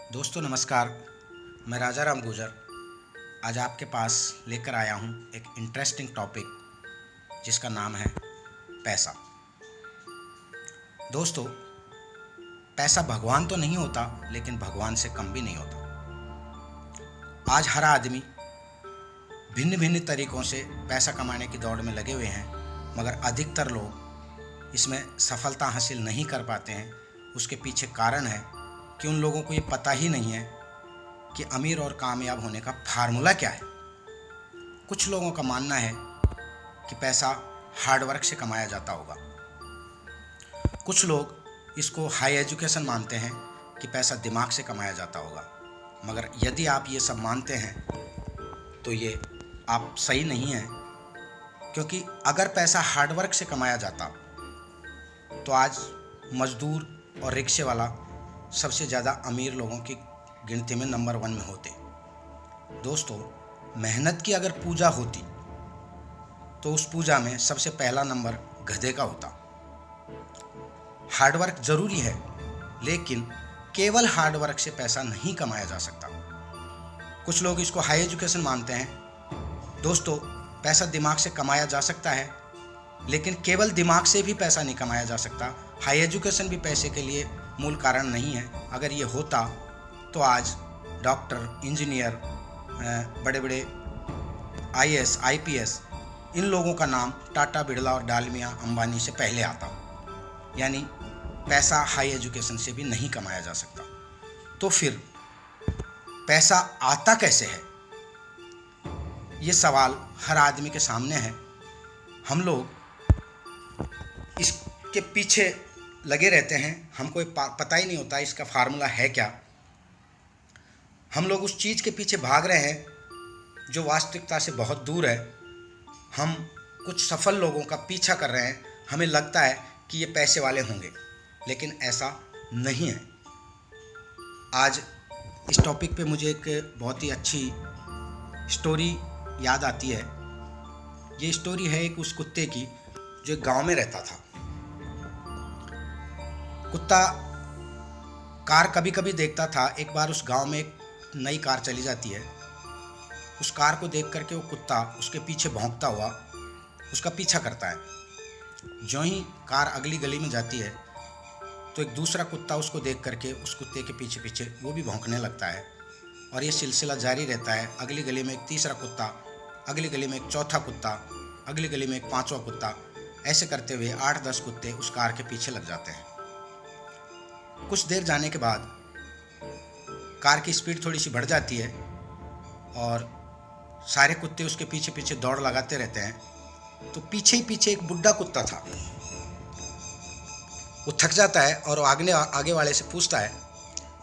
दोस्तों नमस्कार। मैं राजा राम गुर्जर आज आपके पास लेकर आया हूँ एक इंटरेस्टिंग टॉपिक जिसका नाम है पैसा। दोस्तों, पैसा भगवान तो नहीं होता, लेकिन भगवान से कम भी नहीं होता। आज हर आदमी भिन्न भिन्न तरीक़ों से पैसा कमाने की दौड़ में लगे हुए हैं, मगर अधिकतर लोग इसमें सफलता हासिल नहीं कर पाते हैं। उसके पीछे कारण है कि उन लोगों को ये पता ही नहीं है कि अमीर और कामयाब होने का फार्मूला क्या है। कुछ लोगों का मानना है कि पैसा हार्ड वर्क से कमाया जाता होगा। कुछ लोग इसको हाई एजुकेशन मानते हैं कि पैसा दिमाग से कमाया जाता होगा। मगर यदि आप ये सब मानते हैं तो ये आप सही नहीं हैं, क्योंकि अगर पैसा हार्ड वर्क से कमाया जाता तो आज मजदूर और रिक्शे वाला सबसे ज़्यादा अमीर लोगों की गिनती में नंबर 1 में होते। दोस्तों, मेहनत की अगर पूजा होती तो उस पूजा में सबसे पहला नंबर गधे का होता। हार्ड वर्क ज़रूरी है, लेकिन केवल हार्ड वर्क से पैसा नहीं कमाया जा सकता। कुछ लोग इसको हाई एजुकेशन मानते हैं। दोस्तों, पैसा दिमाग से कमाया जा सकता है, लेकिन केवल दिमाग से भी पैसा नहीं कमाया जा सकता। हाई एजुकेशन भी पैसे के लिए मूल कारण नहीं है। अगर ये होता तो आज डॉक्टर, इंजीनियर, बड़े बड़े आईएएस, आईपीएस, इन लोगों का नाम टाटा, बिरला और डालमिया, अंबानी से पहले आता। यानी पैसा हाई एजुकेशन से भी नहीं कमाया जा सकता। तो फिर पैसा आता कैसे है? ये सवाल हर आदमी के सामने है। हम लोग इसके पीछे लगे रहते हैं, हमको पता ही नहीं होता इसका फार्मूला है क्या। हम लोग उस चीज़ के पीछे भाग रहे हैं जो वास्तविकता से बहुत दूर है। हम कुछ सफल लोगों का पीछा कर रहे हैं, हमें लगता है कि ये पैसे वाले होंगे, लेकिन ऐसा नहीं है। आज इस टॉपिक पे मुझे एक बहुत ही अच्छी स्टोरी याद आती है। ये स्टोरी है एक उस कुत्ते की जो एक गांव में रहता था। कुत्ता कार कभी कभी देखता था। एक बार उस गांव में एक नई कार चली जाती है। उस कार को देख करके वो कुत्ता उसके पीछे भौंकता हुआ उसका पीछा करता है। जो ही कार अगली गली में जाती है तो एक दूसरा कुत्ता उसको देख करके उस कुत्ते के पीछे पीछे वो भी भौंकने लगता है, और ये सिलसिला जारी रहता है। अगली गली में एक तीसरा कुत्ता, अगली गली में एक चौथा कुत्ता, अगली गली में एक पांचवा कुत्ता। ऐसे करते हुए 8-10 कुत्ते उस कार के पीछे लग जाते हैं। कुछ देर जाने के बाद कार की स्पीड थोड़ी सी बढ़ जाती है और सारे कुत्ते उसके पीछे पीछे दौड़ लगाते रहते हैं। तो पीछे ही पीछे एक बुढ़ा कुत्ता था। वो थक जाता है और आगे वाले से पूछता है,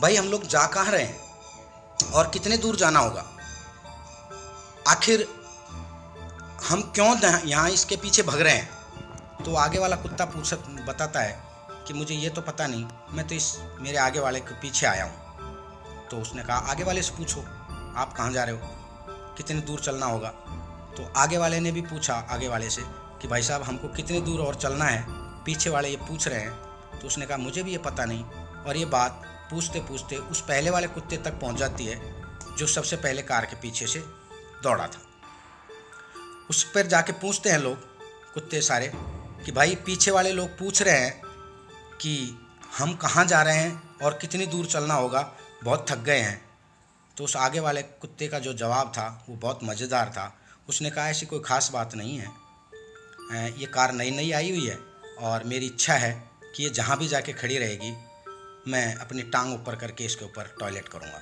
भाई हम लोग जा कहाँ रहे हैं और कितने दूर जाना होगा? आखिर हम क्यों यहाँ इसके पीछे भाग रहे हैं? तो आगे वाला कुत्ता बताता है कि मुझे ये तो पता नहीं, मैं तो इस मेरे आगे वाले के पीछे आया हूँ। तो उसने कहा, आगे वाले से पूछो आप कहाँ जा रहे हो, कितनी दूर चलना होगा? तो आगे वाले ने भी पूछा आगे वाले से कि भाई साहब हमको कितनी दूर और चलना है, पीछे वाले ये पूछ रहे हैं। तो उसने कहा मुझे भी ये पता नहीं। और ये बात पूछते पूछते उस पहले वाले कुत्ते तक पहुँच जाती है जो सबसे पहले कार के पीछे से दौड़ा था। उस पर जाके पूछते हैं लोग, कुत्ते सारे, कि भाई पीछे वाले लोग पूछ रहे हैं कि हम कहाँ जा रहे हैं और कितनी दूर चलना होगा, बहुत थक गए हैं। तो उस आगे वाले कुत्ते का जो जवाब था वो बहुत मज़ेदार था। उसने कहा ऐसी कोई ख़ास बात नहीं है, ये कार नई नई आई हुई है और मेरी इच्छा है कि ये जहाँ भी जाके खड़ी रहेगी मैं अपनी टांग ऊपर करके इसके ऊपर टॉयलेट करूँगा।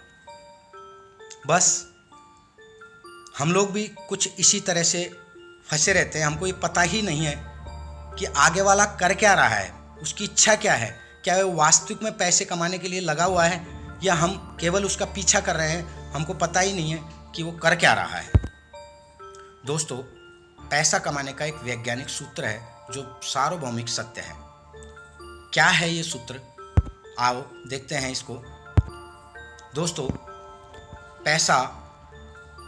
बस हम लोग भी कुछ इसी तरह से फंसे रहते हैं। हमको ये पता ही नहीं है कि आगे वाला कर क्या रहा है, उसकी इच्छा क्या है, क्या वो वास्तविक में पैसे कमाने के लिए लगा हुआ है या हम केवल उसका पीछा कर रहे हैं। हमको पता ही नहीं है कि वो कर क्या रहा है। दोस्तों, पैसा कमाने का एक वैज्ञानिक सूत्र है जो सार्वभौमिक सत्य है। क्या है ये सूत्र? आओ देखते हैं इसको। दोस्तों, पैसा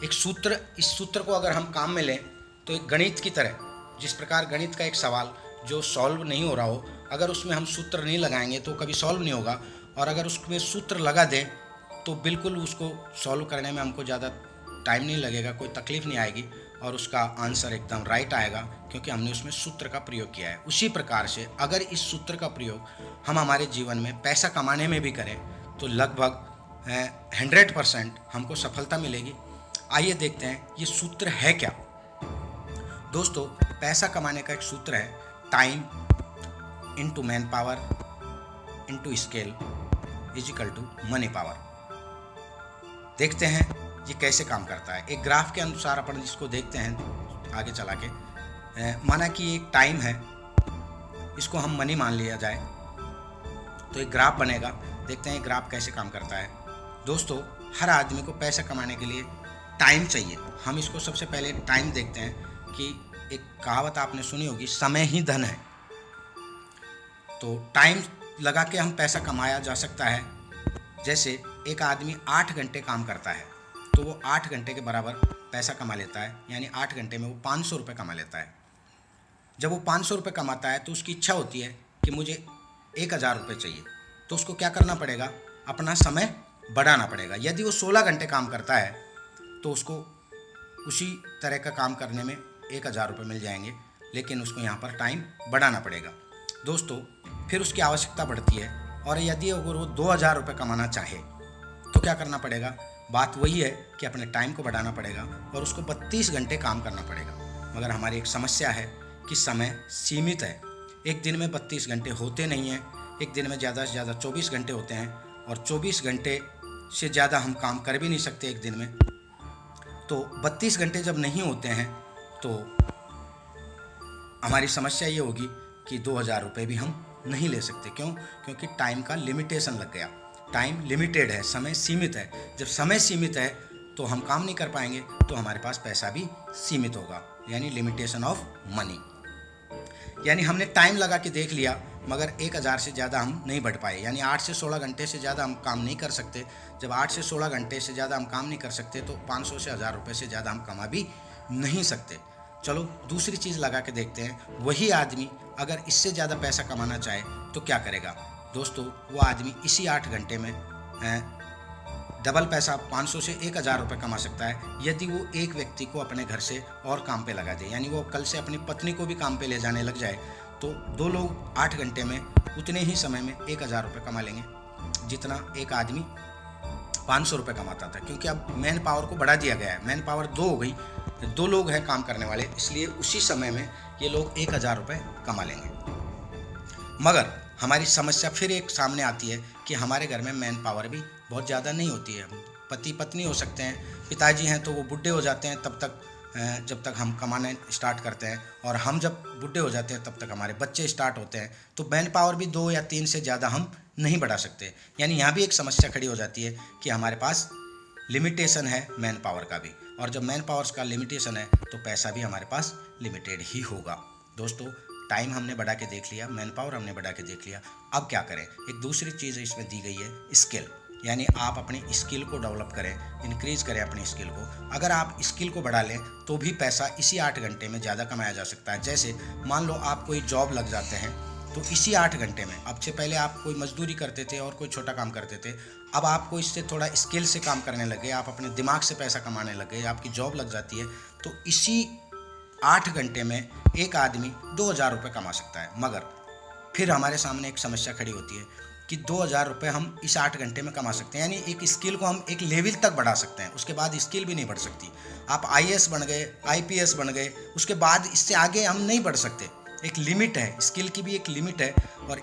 एक सूत्र, इस सूत्र को अगर हम काम में लें तो एक गणित की तरह, जिस प्रकार गणित का एक सवाल जो सॉल्व नहीं हो रहा हो, अगर उसमें हम सूत्र नहीं लगाएंगे तो कभी सॉल्व नहीं होगा, और अगर उसमें सूत्र लगा दें तो बिल्कुल उसको सॉल्व करने में हमको ज़्यादा टाइम नहीं लगेगा, कोई तकलीफ़ नहीं आएगी और उसका आंसर एकदम राइट आएगा, क्योंकि हमने उसमें सूत्र का प्रयोग किया है। उसी प्रकार से अगर इस सूत्र का प्रयोग हम हमारे जीवन में पैसा कमाने में भी करें तो लगभग 100% हमको सफलता मिलेगी। आइए देखते हैं ये सूत्र है क्या। दोस्तों, पैसा कमाने का एक सूत्र है, time into man power into scale is equal to money power. देखते हैं ये कैसे काम करता है। एक ग्राफ के अनुसार अपन इसको देखते हैं आगे चला के। माना कि एक टाइम है, इसको हम मनी मान लिया जाए तो एक ग्राफ बनेगा। देखते हैं ग्राफ कैसे काम करता है। दोस्तों, हर आदमी को पैसा कमाने के लिए टाइम चाहिए। हम इसको सबसे पहले टाइम देखते हैं कि एक कहावत आपने सुनी होगी, समय ही धन है। तो टाइम लगा के हम पैसा कमाया जा सकता है। जैसे एक आदमी 8 घंटे काम करता है तो वो 8 घंटे के बराबर पैसा कमा लेता है, यानी 8 घंटे में वो 500 रुपये कमा लेता है। जब वो 500 रुपये कमाता है तो उसकी इच्छा होती है कि मुझे 1000 रुपये चाहिए, तो उसको क्या करना पड़ेगा, अपना समय बढ़ाना पड़ेगा। यदि वो 16 घंटे काम करता है तो उसको उसी तरह का काम करने में 1000 रुपये मिल जाएंगे, लेकिन उसको यहाँ पर टाइम बढ़ाना पड़ेगा। दोस्तों, फिर उसकी आवश्यकता बढ़ती है और यदि अगर वो 2000 रुपये कमाना चाहे तो क्या करना पड़ेगा, बात वही है कि अपने टाइम को बढ़ाना पड़ेगा और उसको 32 घंटे काम करना पड़ेगा। मगर हमारी एक समस्या है कि समय सीमित है। एक दिन में 32 घंटे होते नहीं हैं, एक दिन में ज़्यादा से ज़्यादा 24 घंटे होते हैं और 24 घंटे से ज़्यादा हम काम कर भी नहीं सकते एक दिन में। तो 32 घंटे जब नहीं होते हैं तो हमारी समस्या ये होगी कि 2000 रुपये भी हम नहीं ले सकते। क्यों? क्योंकि टाइम का लिमिटेशन लग गया। टाइम लिमिटेड है, समय सीमित है। जब समय सीमित है तो हम काम नहीं कर पाएंगे, तो हमारे पास पैसा भी सीमित होगा, यानी लिमिटेशन ऑफ मनी। यानी हमने टाइम लगा के देख लिया मगर 1000 से ज़्यादा हम नहीं बढ़ पाए, यानी 8 से 16 घंटे से ज़्यादा हम काम नहीं कर सकते। जब 8 से 16 घंटे से ज़्यादा हम काम नहीं कर सकते तो 500 से 1000 रुपये से ज़्यादा हम कमा भी नहीं सकते। चलो दूसरी चीज़ लगा के देखते हैं। वही आदमी अगर इससे ज़्यादा पैसा कमाना चाहे तो क्या करेगा। दोस्तों, वो आदमी इसी 8 घंटे में डबल पैसा 500 से 1000 रुपये कमा सकता है यदि वो एक व्यक्ति को अपने घर से और काम पे लगा दे। यानी वो कल से अपनी पत्नी को भी काम पे ले जाने लग जाए तो 2 लोग 8 घंटे में उतने ही समय में 1000 रुपये कमा लेंगे जितना एक आदमी 500 रुपये कमाता था। क्योंकि अब मैन पावर को बढ़ा दिया गया है, मैन पावर 2 हो गई, 2 लोग हैं काम करने वाले, इसलिए उसी समय में ये लोग 1000 रुपये कमा लेंगे। मगर हमारी समस्या फिर एक सामने आती है कि हमारे घर में मैन पावर भी बहुत ज़्यादा नहीं होती है। पति पत्नी हो सकते हैं, पिताजी हैं तो वो बुढ़े हो जाते हैं तब तक, जब तक हम कमाने स्टार्ट करते हैं, और हम जब बुढ़े हो जाते हैं तब तक हमारे बच्चे स्टार्ट होते हैं। तो मैन पावर भी 2 या 3 से ज़्यादा हम नहीं बढ़ा सकते। यानी यहाँ भी एक समस्या खड़ी हो जाती है कि हमारे पास लिमिटेशन है मैन पावर का भी, और जब मैन पावर्स का लिमिटेशन है तो पैसा भी हमारे पास लिमिटेड ही होगा। दोस्तों, टाइम हमने बढ़ा के देख लिया, मैन पावर हमने बढ़ा के देख लिया, अब क्या करें। एक दूसरी चीज़ इसमें दी गई है, स्किल। यानी आप अपनी स्किल को डेवलप करें, इंक्रीज करें अपनी स्किल को। अगर आप स्किल को बढ़ा लें तो भी पैसा इसी 8 घंटे में ज़्यादा कमाया जा सकता है। जैसे मान लो आप कोई जॉब लग जाते हैं तो इसी 8 घंटे में, अब से पहले आप कोई मजदूरी करते थे और कोई छोटा काम करते थे, अब आपको इससे थोड़ा स्किल से काम करने लगे, आप अपने दिमाग से पैसा कमाने लगे, आपकी जॉब लग जाती है, तो इसी 8 घंटे में एक आदमी 2000 रुपये कमा सकता है। मगर फिर हमारे सामने एक समस्या खड़ी होती है कि 2000 रुपये हम इस 8 घंटे में कमा सकते हैं, यानी एक स्किल को हम एक लेवल तक बढ़ा सकते हैं, उसके बाद स्किल भी नहीं बढ़ सकती। आप IAS बन गए, IPS बन गए, उसके बाद इससे आगे हम नहीं बढ़ सकते। एक लिमिट है, स्किल की भी एक लिमिट है, और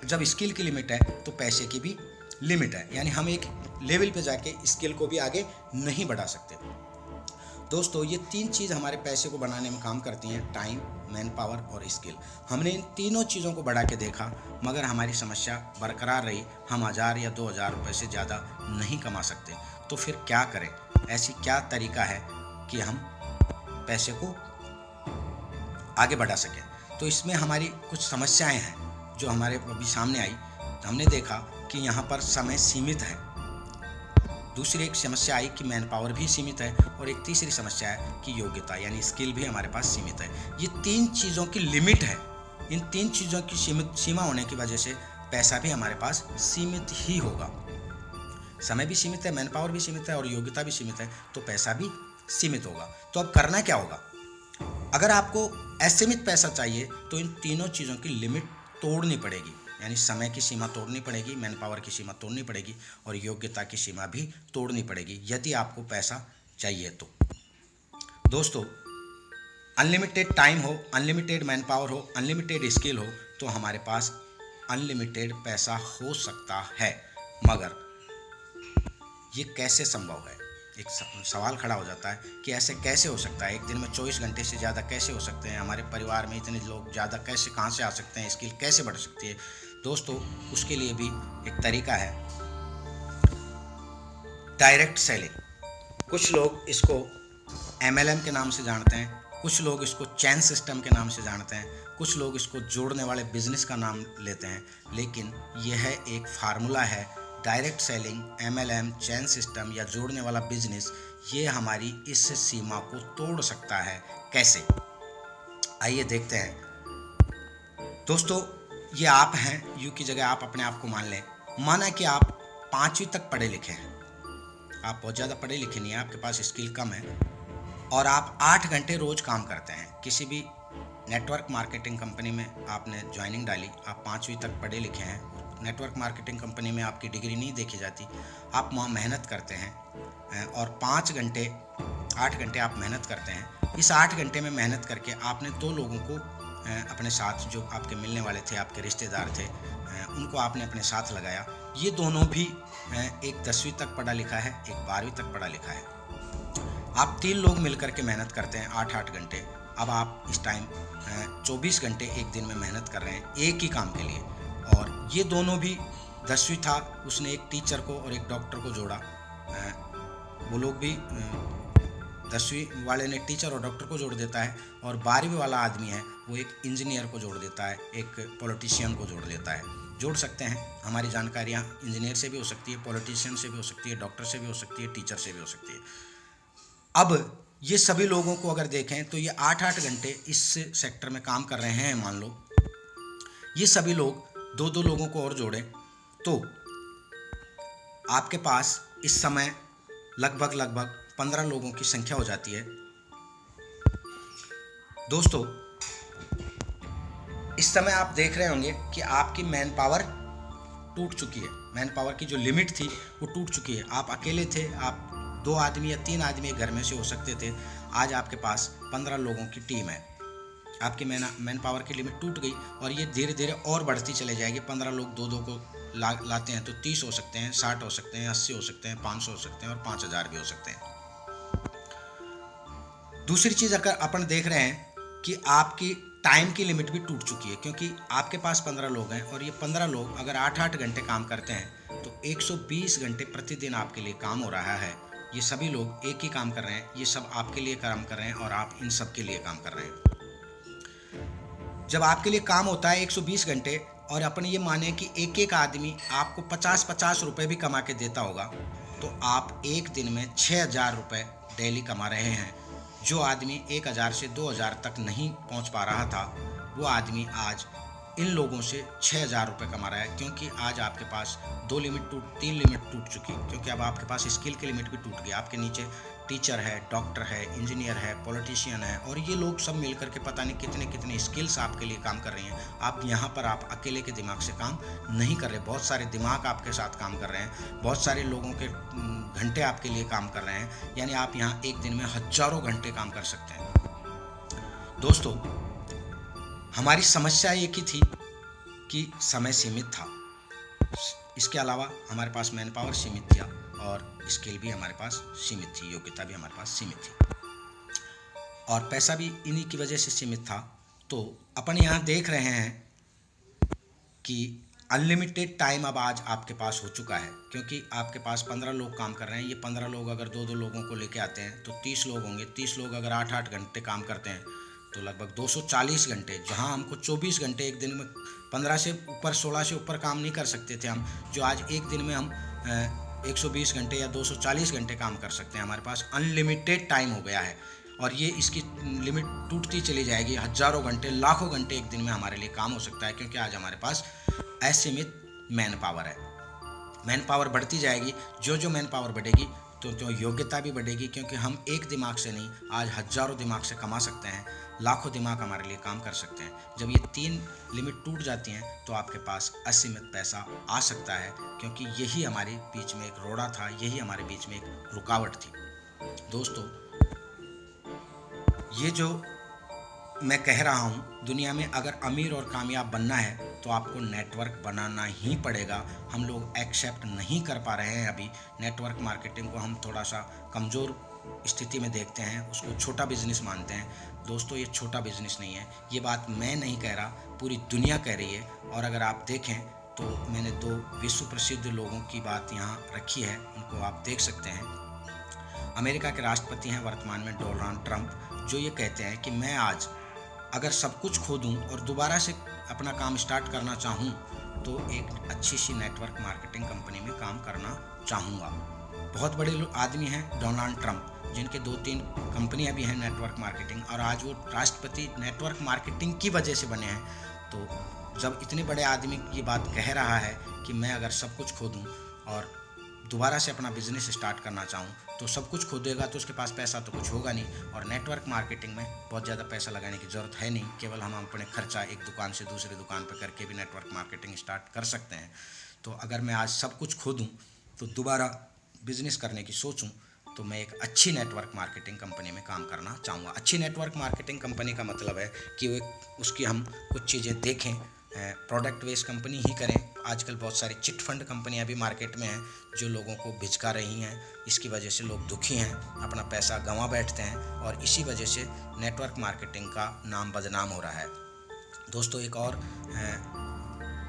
जब स्किल की लिमिट है तो पैसे की भी लिमिट है। यानी हम एक लेवल पे जाके स्किल को भी आगे नहीं बढ़ा सकते। दोस्तों, ये 3 चीज़ हमारे पैसे को बनाने में काम करती हैं, टाइम, मैन पावर और स्किल। हमने इन तीनों चीज़ों को बढ़ा के देखा मगर हमारी समस्या बरकरार रही, हम 1000 या 2000 रुपये से ज़्यादा नहीं कमा सकते। तो फिर क्या करें, ऐसी क्या तरीका है कि हम पैसे को आगे बढ़ा सकें। तो इसमें हमारी कुछ समस्याएं हैं जो हमारे अभी सामने आई। हमने देखा कि यहाँ पर समय सीमित है, दूसरी एक समस्या आई कि मैन पावर भी सीमित है, और एक तीसरी समस्या है कि योग्यता यानी स्किल भी हमारे पास सीमित है। ये 3 चीज़ों की लिमिट है। इन 3 चीज़ों की सीमा होने की वजह से पैसा भी हमारे पास सीमित ही होगा। समय भी सीमित है, मैन पावर भी सीमित है और योग्यता भी सीमित है, तो पैसा भी सीमित होगा। तो अब करना क्या होगा? अगर आपको असीमित पैसा चाहिए तो इन तीनों चीज़ों की लिमिट तोड़नी पड़ेगी, यानी समय की सीमा तोड़नी पड़ेगी, मैन पावर की सीमा तोड़नी पड़ेगी और योग्यता की सीमा भी तोड़नी पड़ेगी यदि आपको पैसा चाहिए तो। दोस्तों, अनलिमिटेड टाइम हो, अनलिमिटेड मैन पावर हो, अनलिमिटेड स्किल हो, तो हमारे पास अनलिमिटेड पैसा हो सकता है, मगर ये कैसे संभव है? एक सवाल खड़ा हो जाता है कि ऐसे कैसे हो सकता है? एक दिन में 24 घंटे से ज़्यादा कैसे हो सकते हैं? हमारे परिवार में इतने लोग ज़्यादा कैसे, कहाँ से आ सकते हैं? स्किल कैसे बढ़ सकती है? दोस्तों, उसके लिए भी एक तरीका है, डायरेक्ट सेलिंग। कुछ लोग इसको MLM के नाम से जानते हैं, कुछ लोग इसको चैन सिस्टम के नाम से जानते हैं, कुछ लोग इसको जोड़ने वाले बिजनेस का नाम लेते हैं, लेकिन यह एक फार्मूला है। डायरेक्ट सेलिंग, MLM, चैन सिस्टम या जोड़ने वाला बिजनेस, ये हमारी इस सीमा को तोड़ सकता है। कैसे? आइए देखते हैं। दोस्तों, ये आप हैं, यू की जगह आप अपने आप को मान लें। माना कि आप 5वीं तक पढ़े लिखे हैं, आप बहुत ज़्यादा पढ़े लिखे नहीं हैं, आपके पास स्किल कम है और आप 8 घंटे रोज़ काम करते हैं। किसी भी नेटवर्क मार्केटिंग कंपनी में आपने ज्वाइनिंग डाली, आप 5वीं तक पढ़े लिखे हैं, नेटवर्क मार्केटिंग कंपनी में आपकी डिग्री नहीं देखी जाती, आप वहाँ मेहनत करते हैं और 8 घंटे आप मेहनत करते हैं। इस 8 घंटे में मेहनत करके आपने 2 लोगों को अपने साथ, जो आपके मिलने वाले थे, आपके रिश्तेदार थे, उनको आपने अपने साथ लगाया। ये दोनों भी एक 10वीं तक पढ़ा लिखा है, एक 12वीं तक पढ़ा लिखा है। आप 3 लोग मिलकर के मेहनत करते हैं 8-8 घंटे। अब आप इस टाइम 24 घंटे एक दिन में मेहनत कर रहे हैं एक ही काम के लिए, और ये दोनों भी 10वीं था, उसने एक टीचर को और एक डॉक्टर को जोड़ा। वो लोग भी 10वीं वाले ने टीचर और डॉक्टर को जोड़ देता है, और 12वीं वाला आदमी है वो एक इंजीनियर को जोड़ देता है, एक पॉलिटिशियन को जोड़ देता है। जोड़ सकते हैं, हमारी जानकारियाँ इंजीनियर से भी हो सकती है, पॉलिटिशियन से भी हो सकती है, डॉक्टर से भी हो सकती है, टीचर से भी हो सकती है। अब ये सभी लोगों को अगर देखें तो ये 8-8 घंटे इस सेक्टर में काम कर रहे हैं। मान लो ये सभी लोग 2-2 लोगों को और जोड़ें तो आपके पास इस समय लगभग 15 लोगों की संख्या हो जाती है। दोस्तों, इस समय आप देख रहे होंगे कि आपकी मैन पावर टूट चुकी है, मैन पावर की जो लिमिट थी वो टूट चुकी है। आप अकेले थे, आप 2 आदमी या 3 आदमी घर में से हो सकते थे, आज आपके पास 15 लोगों की टीम है। आपकी मैन पावर की लिमिट टूट गई और ये धीरे धीरे और बढ़ती चले जाएगी। 15 लोग 2-2 को लाते हैं तो 30 हो सकते हैं, 60 हो सकते हैं, 80 हो सकते हैं, 500 हो सकते हैं और 5000 भी हो सकते हैं। दूसरी चीज़ अगर अपन देख रहे हैं कि आपकी टाइम की लिमिट भी टूट चुकी है, क्योंकि आपके पास 15 लोग हैं और ये 15 लोग अगर 8-8 घंटे काम करते हैं तो 120 घंटे प्रतिदिन आपके लिए काम हो रहा है। ये सभी लोग एक ही काम कर रहे हैं, ये सब आपके लिए काम कर रहे हैं और आप इन सब के लिए काम कर रहे हैं। जब आपके लिए काम होता है 120 घंटे और अपन ये माने कि एक आदमी आपको 50-50 रुपये भी कमा के देता होगा, तो आप एक दिन में 6000 रुपये डेली कमा रहे हैं। जो आदमी 1000 से 2000 तक नहीं पहुंच पा रहा था, वो आदमी आज इन लोगों से 6000 रुपये कमा रहा है, क्योंकि आज आपके पास 3 लिमिट टूट चुकी, क्योंकि अब आपके पास स्किल की लिमिट भी टूट गई। आपके नीचे टीचर है, डॉक्टर है, इंजीनियर है, पॉलिटिशियन है, और ये लोग सब मिलकर के पता नहीं कितने स्किल्स आपके लिए काम कर रही हैं। आप यहाँ पर आप अकेले के दिमाग से काम नहीं कर रहे, बहुत सारे दिमाग आपके साथ काम कर रहे हैं, बहुत सारे लोगों के घंटे आपके लिए काम कर रहे हैं, यानी आप यहाँ एक दिन में हजारों घंटे काम कर सकते हैं। दोस्तों, हमारी समस्या एक ही थी कि समय सीमित था, इसके अलावा हमारे पास मैन पावर सीमित था और स्किल भी हमारे पास सीमित थी, योग्यता भी हमारे पास सीमित थी और पैसा भी इन्हीं की वजह से सीमित था। तो अपन यहाँ देख रहे हैं कि अनलिमिटेड टाइम अब आज आपके पास हो चुका है, क्योंकि आपके पास 15 लोग काम कर रहे हैं। ये 15 लोग अगर 2-2 लोगों को लेके आते हैं तो 30 लोग होंगे। 30 लोग अगर 8-8 घंटे काम करते हैं तो लगभग 240 घंटे, जहाँ हमको 24 घंटे एक दिन में 15 से ऊपर 16 से ऊपर काम नहीं कर सकते थे हम, जो आज एक दिन में हम 120 घंटे या 240 घंटे काम कर सकते हैं। हमारे पास अनलिमिटेड टाइम हो गया है और ये इसकी लिमिट टूटती चली जाएगी। हजारों घंटे, लाखों घंटे एक दिन में हमारे लिए काम हो सकता है, क्योंकि आज हमारे पास असीमित मैन पावर है। मैन पावर बढ़ती जाएगी, जो जो मैन पावर बढ़ेगी तो योग्यता भी बढ़ेगी, क्योंकि हम एक दिमाग से नहीं, आज हज़ारों दिमाग से कमा सकते हैं, लाखों दिमाग हमारे लिए काम कर सकते हैं। जब ये 3 लिमिट टूट जाती हैं तो आपके पास असीमित पैसा आ सकता है, क्योंकि यही हमारे बीच में एक रोड़ा था, यही हमारे बीच में एक रुकावट थी। दोस्तों, ये जो मैं कह रहा हूँ, दुनिया में अगर अमीर और कामयाब बनना है तो आपको नेटवर्क बनाना ही पड़ेगा। हम लोग एक्सेप्ट नहीं कर पा रहे हैं अभी नेटवर्क मार्केटिंग को, हम थोड़ा सा कमज़ोर स्थिति में देखते हैं, उसको छोटा बिजनेस मानते हैं। दोस्तों, ये छोटा बिजनेस नहीं है, ये बात मैं नहीं कह रहा, पूरी दुनिया कह रही है। और अगर आप देखें तो मैंने 2 विश्व प्रसिद्ध लोगों की बात यहाँ रखी है, उनको आप देख सकते हैं। अमेरिका के राष्ट्रपति हैं वर्तमान में डोनाल्ड ट्रंप, जो ये कहते हैं कि मैं आज अगर सब कुछ खो दूँ और दोबारा से अपना काम स्टार्ट करना चाहूँ तो एक अच्छी सी नेटवर्क मार्केटिंग कंपनी में काम करना चाहूँगा। बहुत बड़े आदमी हैं डोनाल्ड ट्रंप, जिनके 2-3 कंपनियां भी हैं नेटवर्क मार्केटिंग, और आज वो राष्ट्रपति नेटवर्क मार्केटिंग की वजह से बने हैं। तो जब इतने बड़े आदमी ये बात कह रहा है कि मैं अगर सब कुछ खो दूँ और दोबारा से अपना बिजनेस स्टार्ट करना चाहूँ, तो सब कुछ खो देगा तो उसके पास पैसा तो कुछ होगा नहीं। और नेटवर्क मार्केटिंग में बहुत ज़्यादा पैसा लगाने की ज़रूरत है नहीं, केवल हम अपने खर्चा एक दुकान से दूसरी दुकान पर करके भी नेटवर्क मार्केटिंग स्टार्ट कर सकते हैं। तो अगर मैं आज सब कुछ खो दूँ तो दोबारा बिजनेस करने की सोचूं, तो मैं एक अच्छी नेटवर्क मार्केटिंग कंपनी में काम करना चाहूँगा। अच्छी नेटवर्क मार्केटिंग कंपनी का मतलब है कि वो उसकी हम कुछ चीज़ें देखें, प्रोडक्ट बेस्ड कंपनी ही करें। आजकल बहुत सारी चिट फंड कंपनियां भी मार्केट में हैं जो लोगों को भिजका रही हैं, इसकी वजह से लोग दुखी हैं, अपना पैसा गंवा बैठते हैं, और इसी वजह से नेटवर्क मार्केटिंग का नाम बदनाम हो रहा है। दोस्तों, एक और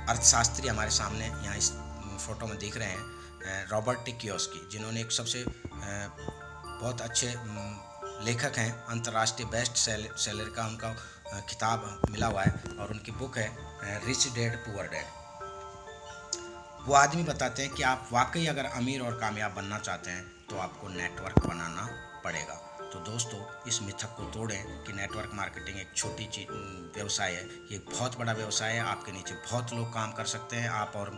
अर्थशास्त्री हमारे सामने यहाँ इस फोटो में दिख रहे हैं, रॉबर्ट टी कियोसाकी, जिन्होंने एक सबसे बहुत अच्छे लेखक हैं, अंतर्राष्ट्रीय बेस्ट सेलर का उनका किताब मिला हुआ है, और उनकी बुक है रिच डैड पुअर डैड। वो आदमी बताते हैं कि आप वाकई अगर अमीर और कामयाब बनना चाहते हैं तो आपको नेटवर्क बनाना पड़ेगा। तो दोस्तों, इस मिथक को तोड़ें कि नेटवर्क मार्केटिंग एक छोटी चीज व्यवसाय है, ये बहुत बड़ा व्यवसाय है। आपके नीचे बहुत लोग काम कर सकते हैं, आप और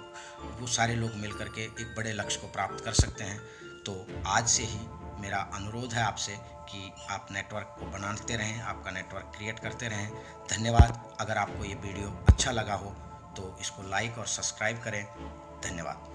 वो सारे लोग मिल करके एक बड़े लक्ष्य को प्राप्त कर सकते हैं। तो आज से ही मेरा अनुरोध है आपसे कि आप नेटवर्क को बनाते रहें, आपका नेटवर्क क्रिएट करते रहें। धन्यवाद। अगर आपको ये वीडियो अच्छा लगा हो तो इसको लाइक और सब्सक्राइब करें। धन्यवाद।